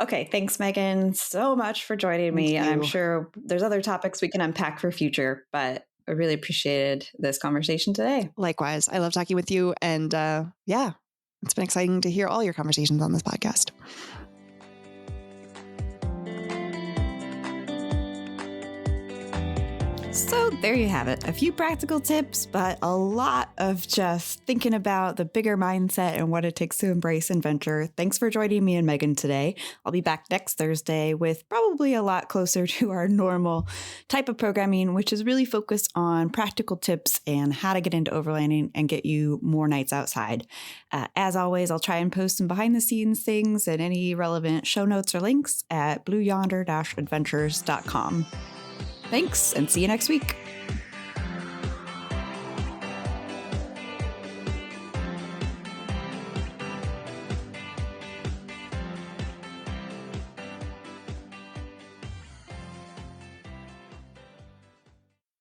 Okay, thanks, Megan, so much for joining Thank me. And I'm you. sure there's other topics we can unpack for future, but I really appreciated this conversation today. Likewise. I love talking with you. And yeah, it's been exciting to hear all your conversations on this podcast. So there you have it. A few practical tips, but a lot of just thinking about the bigger mindset and what it takes to embrace adventure. Thanks for joining me and Megan today. I'll be back next Thursday with probably a lot closer to our normal type of programming, which is really focused on practical tips and how to get into overlanding and get you more nights outside. As always, I'll try and post some behind the scenes things and any relevant show notes or links at blueyonder-adventures.com. Thanks, and see you next week.